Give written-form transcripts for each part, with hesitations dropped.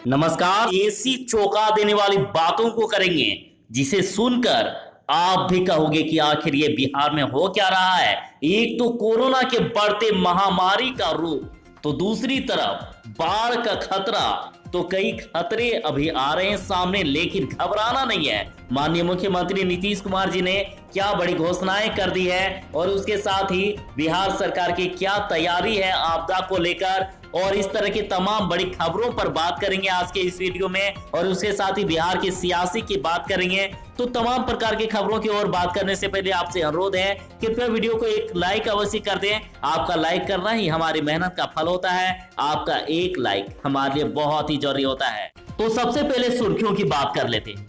नमस्कार। एसी चौंका देने वाली बातों को करेंगे जिसे सुनकर आप भी कहोगे कि आखिर ये बिहार में हो क्या रहा है। एक तो कोरोना के बढ़ते महामारी का रूप, तो दूसरी तरफ बाढ़ का खतरा। तो कई खतरे अभी आ रहे हैं सामने, लेकिन घबराना नहीं है। माननीय मुख्यमंत्री नीतीश कुमार जी ने क्या बड़ी घोषणाएं कर दी है और उसके साथ ही बिहार सरकार की क्या तैयारी है आपदा को लेकर, और इस तरह की तमाम बड़ी खबरों पर बात करेंगे आज के इस वीडियो में। और उसके साथ ही बिहार की सियासी की बात करेंगे। तो तमाम प्रकार की खबरों की ओर बात करने से पहले आपसे अनुरोध है कि कृपया वीडियो को एक लाइक अवश्य कर दें। आपका लाइक करना ही हमारी मेहनत का फल होता है। आपका एक लाइक हमारे लिए बहुत ही जरूरी होता है। तो सबसे पहले सुर्खियों की बात कर लेते हैं।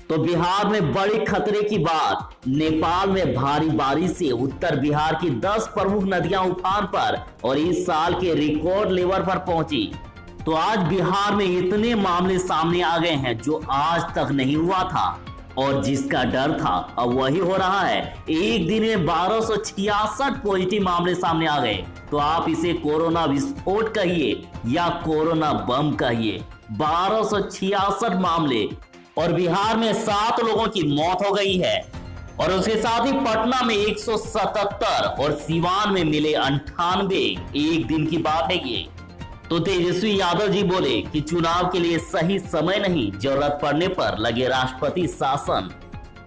तो बिहार में बड़े खतरे की बात, नेपाल में भारी बारिश से उत्तर बिहार की 10 प्रमुख नदियां उफान पर और इस साल के रिकॉर्ड लेवल पर पहुंची। तो आज बिहार में इतने मामले सामने आ गए हैं जो आज तक नहीं हुआ था, और जिसका डर था अब वही हो रहा है। एक दिन में 1266 पॉजिटिव मामले सामने आ गए। तो आप इसे कोरोना विस्फोट कहिए या कोरोना बम कहिए, 1266 मामले। और बिहार में 7 लोगों की मौत हो गई है, और उसके साथ ही पटना में 177 और सिवान में मिले 98। एक दिन की बात है ये। तो तेजस्वी यादव जी बोले कि चुनाव के लिए सही समय नहीं, जरूरत पड़ने पर लगे राष्ट्रपति शासन।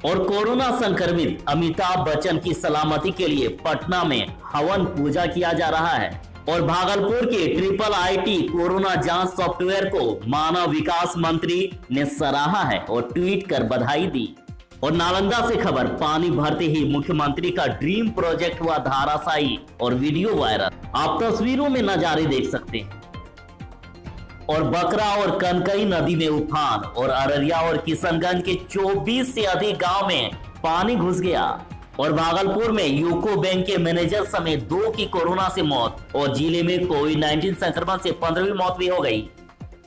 और कोरोना संक्रमित अमिताभ बच्चन की सलामती के लिए पटना में हवन पूजा किया जा रहा है। और भागलपुर के IIIT कोरोना जांच सॉफ्टवेयर को मानव विकास मंत्री ने सराहा है और ट्वीट कर बधाई दी। और नालंदा से खबर, पानी भरते ही मुख्यमंत्री का ड्रीम प्रोजेक्ट हुआ धाराशायी और वीडियो वायरल। आप तस्वीरों में नजारे देख सकते हैं। और बकरा और कनकई नदी में उफान, और अररिया और किशनगंज के 24 से अधिक गांव में पानी घुस गया। और भागलपुर में यूको बैंक के मैनेजर समेत 2 की कोरोना से मौत, और जिले में कोविड-19 संक्रमण से 15वीं मौत भी हो गई।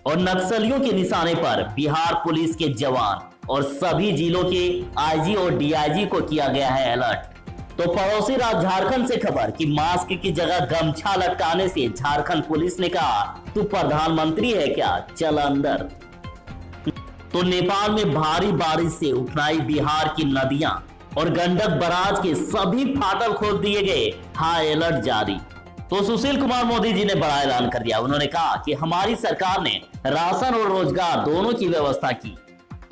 और नक्सलियों के निशाने पर बिहार पुलिस के जवान और सभी जिलों के IG और DIG को किया गया है अलर्ट। तो पड़ोसी राज्य झारखंड से खबर कि मास्क की जगह गमछा लटकाने से झारखंड पुलिस ने कहा, तू प्रधानमंत्री है क्या, चल अंदर। तो नेपाल में भारी बारिश से उफनाई बिहार की नदियां, और गंडक बराज के सभी फाटक खोल दिए गए, हाई अलर्ट जारी। तो सुशील कुमार मोदी जी ने बड़ा ऐलान कर दिया। उन्होंने कहा कि हमारी सरकार ने राशन और रोजगार दोनों की व्यवस्था की,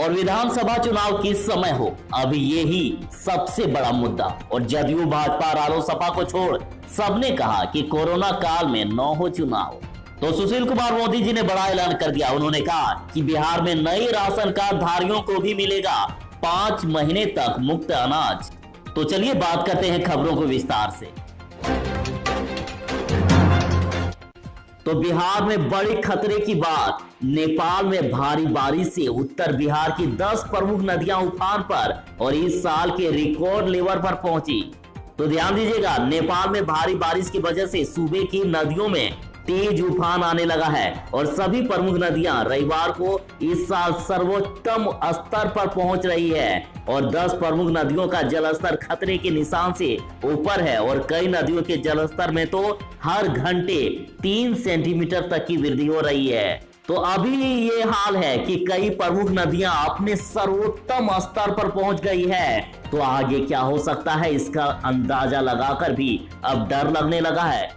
और विधानसभा चुनाव किस समय हो, अभी यही सबसे बड़ा मुद्दा। और जदयू भाजपा रालोसपा को छोड़ सबने कहा कि कोरोना काल में न हो चुनाव। तो सुशील कुमार मोदी जी ने बड़ा ऐलान कर दिया। उन्होंने कहा कि बिहार में नई राशन कार्ड धारियों को भी मिलेगा 5 महीने तक मुफ्त अनाज। तो चलिए बात करते हैं खबरों को विस्तार से। तो बिहार में बड़े खतरे की बात, नेपाल में भारी बारिश से उत्तर बिहार की 10 प्रमुख नदियां उफान पर और इस साल के रिकॉर्ड लेवल पर पहुंची। तो ध्यान दीजिएगा, नेपाल में भारी बारिश की वजह से सूबे की नदियों में तेज उफान आने लगा है, और सभी प्रमुख नदियां रविवार को इस साल सर्वोच्चतम स्तर पर पहुंच रही है। और 10 प्रमुख नदियों का जलस्तर खतरे के निशान से ऊपर है, और कई नदियों के जलस्तर में तो हर घंटे 3 सेंटीमीटर तक की वृद्धि हो रही है। तो अभी ये हाल है कि कई प्रमुख नदियां अपने सर्वोत्तम स्तर पर पहुंच गई है। तो आगे क्या हो सकता है इसका अंदाजा लगाकर भी अब डर लगने लगा है।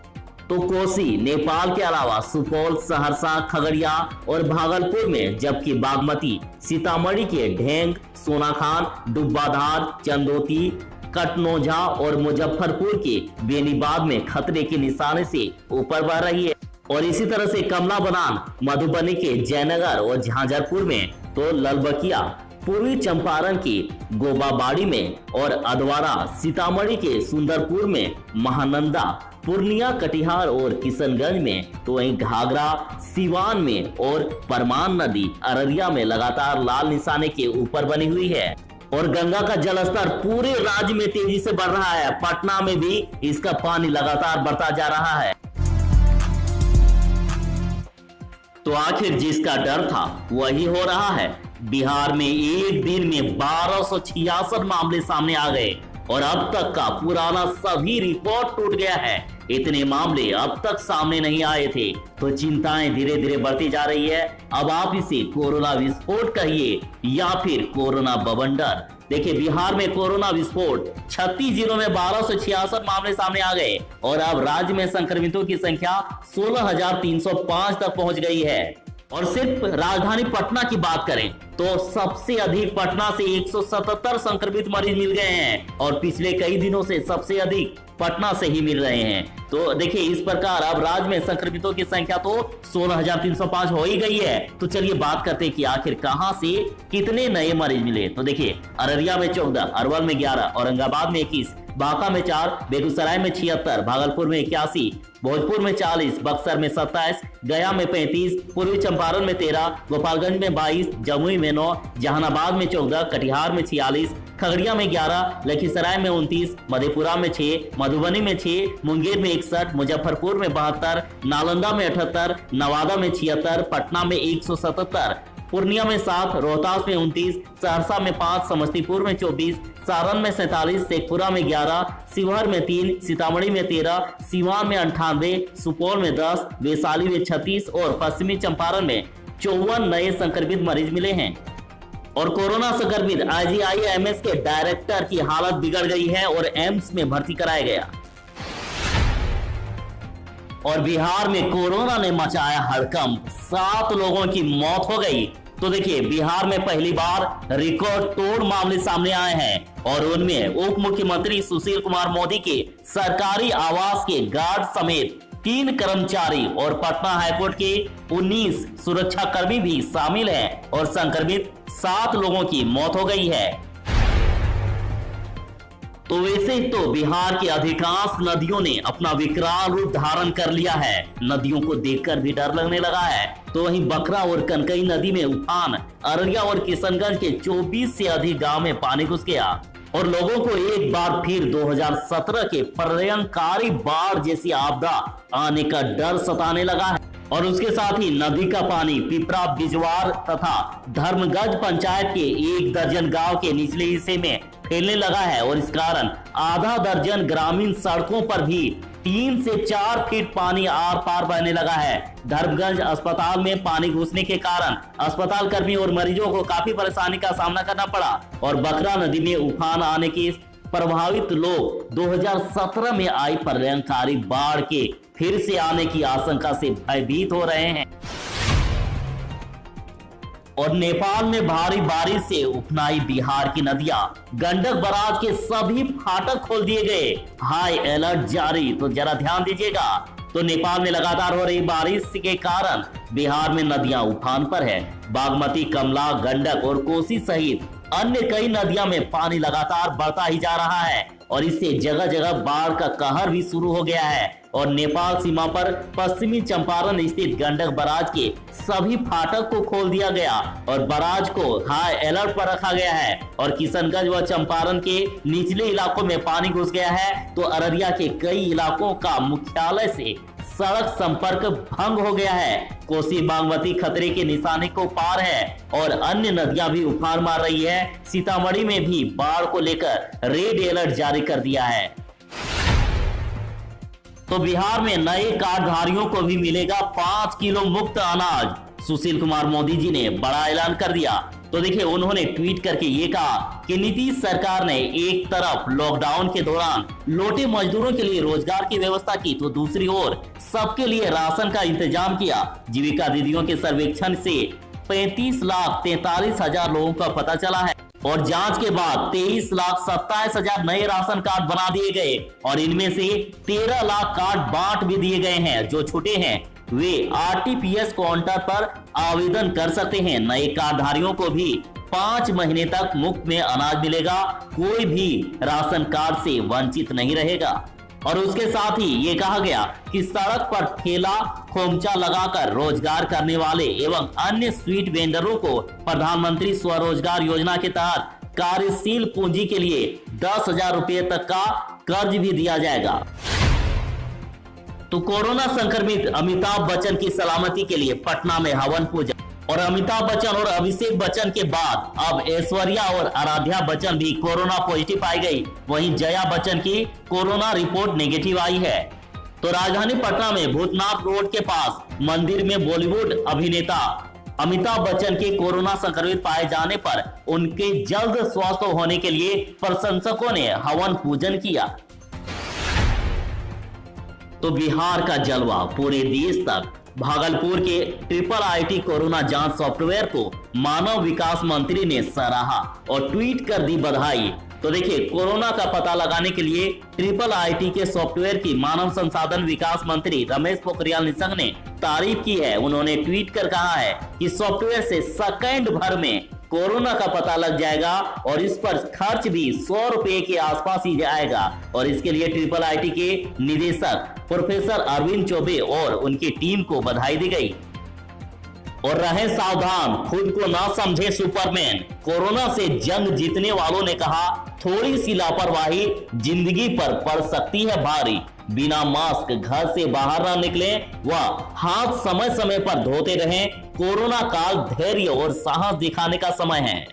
तो कोसी नेपाल के अलावा सुपौल, सहरसा, खगड़िया और भागलपुर में, जबकि बागमती सीतामढ़ी के ढेंग, सोनाखान, डुब्बाधार, चंदोती, कटनौझा और मुजफ्फरपुर के बेनीबाद में खतरे के निशाने से ऊपर बढ़ रही है। और इसी तरह से कमला बलान, मधुबनी के जयनगर और झांझरपुर में, तो ललबकिया पूर्वी चंपारण की गोबाबाड़ी में, और अधवारा सीतामढ़ी के सुंदरपुर में, महानंदा पूर्णिया, कटिहार और किशनगंज में, तो वहीं घाघरा सिवान में, और परमान नदी अररिया में लगातार लाल निशाने के ऊपर बनी हुई है। और गंगा का जलस्तर पूरे राज्य में तेजी से बढ़ रहा है। पटना में भी इसका पानी लगातार बढ़ता जा रहा है। तो आखिर जिसका डर था वही हो रहा है। बिहार में एक दिन में 1266 मामले सामने आ गए, और अब तक का पुराना सभी रिकॉर्ड टूट गया है। इतने मामले अब तक सामने नहीं आए थे, तो चिंताएं धीरे धीरे बढ़ती जा रही है। अब आप इसे कोरोना विस्फोट कहिए या फिर कोरोना बवंडर। देखिए, बिहार में कोरोना विस्फोट 36 जिलों में 1266 मामले सामने आ गए और अब राज्य में संक्रमितों की संख्या 16,305 तक पहुंच गई है। और सिर्फ राजधानी पटना की बात करें तो सबसे अधिक पटना से 177 संक्रमित मरीज मिल गए हैं और पिछले कई दिनों से सबसे अधिक पटना से ही मिल रहे हैं। तो देखिए, इस प्रकार अब राज्य में संक्रमितों की संख्या तो 16,305 हो ही गई है। तो चलिए बात करते हैं कि आखिर कहां से कितने नए मरीज मिले। तो देखिए, अररिया में 14, अरवल में 11, औरंगाबाद में 21, बांका में 4, बेगूसराय में 76, भागलपुर में 81, भोजपुर में 40, बक्सर में 27, गया में 35, पूर्वी चंपारण में 13, गोपालगंज में 22, जमुई में 9, जहानाबाद में 14, कटिहार में 46, खगड़िया में 11, लखीसराय में 29, मधेपुरा में 6, मधुबनी में 6, मुंगेर में 61, मुजफ्फरपुर में 72, नालंदा में 78, नवादा में 76, पटना में 177, पूर्णिया में 7, रोहतास में 29, सहरसा में 5, समस्तीपुर में 24, सारण में 47, शेखपुरा में 11, शिवहर में 3, सीतामढ़ी में 13, सीवान में 98, सुपौल में 10, वैशाली में 36 और पश्चिमी चंपारण में 54 नए संक्रमित मरीज मिले हैं। और कोरोना संक्रमित IGIMS के डायरेक्टर की हालत बिगड़ गई है और एम्स में भर्ती कराया गया। और बिहार में कोरोना ने मचाया हड़कंप, 7 लोगों की मौत हो गई। तो देखिए, बिहार में पहली बार रिकॉर्ड तोड़ मामले सामने आए हैं और उनमें उप मुख्यमंत्री सुशील कुमार मोदी के सरकारी आवास के गार्ड समेत 3 कर्मचारी और पटना हाईकोर्ट के 19 सुरक्षाकर्मी भी शामिल हैं और संक्रमित 7 लोगों की मौत हो गई है। तो वैसे तो बिहार की अधिकांश नदियों ने अपना विकराल रूप धारण कर लिया है। नदियों को देखकर भी डर लगने लगा है। तो वहीं बकरा और कनकई नदी में उफान, अररिया और किशनगंज के 24 से अधिक गांव में पानी घुस गया और लोगों को एक बार फिर 2017 के प्रलयंकारी बाढ़ जैसी आपदा आने का डर सताने लगा है। और उसके साथ ही नदी का पानी पिपरा, बिजवार तथा धर्मगंज पंचायत के 1 दर्जन गांव के निचले हिस्से में फैलने लगा है और इस कारण आधा दर्जन ग्रामीण सड़कों पर भी 3 से 4 फीट पानी आर पार बहने लगा है। धर्मगंज अस्पताल में पानी घुसने के कारण अस्पताल कर्मी और मरीजों को काफी परेशानी का सामना करना पड़ा और बकरा नदी में उफान आने के प्रभावित लोग 2017 में आई प्रलयंकारी बाढ़ के फिर से आने की आशंका से भयभीत हो रहे हैं। और नेपाल में भारी बारिश से उफनाई बिहार की नदियां, गंडक बराज के सभी फाटक खोल दिए गए, हाई अलर्ट जारी। तो जरा ध्यान दीजिएगा। तो नेपाल में लगातार हो रही बारिश के कारण बिहार में नदियां उफान पर है। बागमती, कमला, गंडक और कोसी सहित अन्य कई नदियां में पानी लगातार बढ़ता ही जा रहा है और इससे जगह जगह बाढ़ का कहर भी शुरू हो गया है। और नेपाल सीमा पर पश्चिमी चंपारण स्थित गंडक बराज के सभी फाटक को खोल दिया गया और बराज को हाई अलर्ट पर रखा गया है। और किशनगंज व चंपारण के निचले इलाकों में पानी घुस गया है। तो अररिया के कई इलाकों का मुख्यालय से सड़क संपर्क भंग हो गया है। कोसी बागमती खतरे के निशाने को पार है और अन्य नदियां भी उफान मार रही है। सीतामढ़ी में भी बाढ़ को लेकर रेड अलर्ट जारी कर दिया है। तो बिहार में नए कार्डधारियों को भी मिलेगा 5 किलो मुफ्त अनाज। सुशील कुमार मोदी जी ने बड़ा ऐलान कर दिया। तो देखिए, उन्होंने ट्वीट करके ये कहा कि नीतीश सरकार ने एक तरफ लॉकडाउन के दौरान लौटे मजदूरों के लिए रोजगार की व्यवस्था की, तो दूसरी ओर सबके लिए राशन का इंतजाम किया। जीविका दीदियों के सर्वेक्षण से 35,43,000 लोगों का पता चला है और जांच के बाद 23,27,000 नए राशन कार्ड बना दिए गए और इनमें से 13 लाख कार्ड बांट भी दिए गए हैं। जो छूटे हैं वे RTPS काउंटर पर आवेदन कर सकते हैं। नए कार्डधारियों को भी 5 महीने तक मुफ्त में अनाज मिलेगा। कोई भी राशन कार्ड से वंचित नहीं रहेगा। और उसके साथ ही ये कहा गया कि सड़क पर ठेला खोमचा लगाकर रोजगार करने वाले एवं अन्य स्वीट वेंडरों को प्रधानमंत्री स्वरोजगार योजना के तहत कार्यशील पूंजी के लिए 10,000 रुपए तक का कर्ज भी दिया जाएगा। तो कोरोना संक्रमित अमिताभ बच्चन की सलामती के लिए पटना में हवन पूजा। और अमिताभ बच्चन और अभिषेक बच्चन के बाद अब ऐश्वर्या और आराध्या बच्चन भी कोरोना पॉजिटिव पाई गई। वहीं जया बच्चन की कोरोना रिपोर्ट नेगेटिव आई है। तो राजधानी पटना में भूतनाथ रोड के पास मंदिर में बॉलीवुड अभिनेता अमिताभ बच्चन के कोरोना संक्रमित पाए जाने पर उनके जल्द स्वस्थ होने के लिए प्रशंसकों ने हवन पूजन किया। तो बिहार का जलवा पूरे देश तक। भागलपुर के IIIT कोरोना जांच सॉफ्टवेयर को मानव विकास मंत्री ने सराहा और ट्वीट कर दी बधाई। तो देखिए, कोरोना का पता लगाने के लिए IIIT के सॉफ्टवेयर की मानव संसाधन विकास मंत्री रमेश पोखरियाल निशंक ने तारीफ की है। उन्होंने ट्वीट कर कहा है कि सॉफ्टवेयर से सेकंड भर में कोरोना का पता लग जाएगा और इस पर खर्च भी 100 रुपए के आसपास ही जाएगा। और इसके लिए IIIT के निदेशक प्रोफेसर अरविंद चौबे और उनकी टीम को बधाई दी गई। और रहें सावधान, खुद को ना समझे सुपरमैन। कोरोना से जंग जीतने वालों ने कहा, थोड़ी सी लापरवाही जिंदगी पर पड़ सकती है भारी। बिना मास्क घर से बाहर ना निकले व हाथ समय समय पर धोते रहें। कोरोना काल धैर्य और साहस दिखाने का समय है।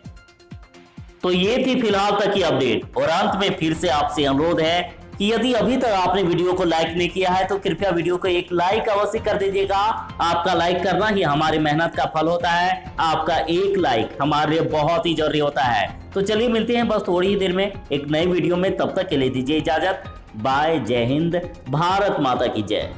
तो ये थी फिलहाल तक की अपडेट। और अंत में फिर से आपसे अनुरोध है कि यदि अभी तक आपने वीडियो को लाइक नहीं किया है तो कृपया वीडियो को एक लाइक अवश्य कर दीजिएगा। आपका लाइक करना ही हमारी मेहनत का फल होता है। आपका एक लाइक हमारे लिए बहुत ही जरूरी होता है। तो चलिए मिलते हैं बस थोड़ी ही देर में एक नई वीडियो में। तब तक के लिए दीजिए इजाजत। बाय। जय हिंद। भारत माता की जय।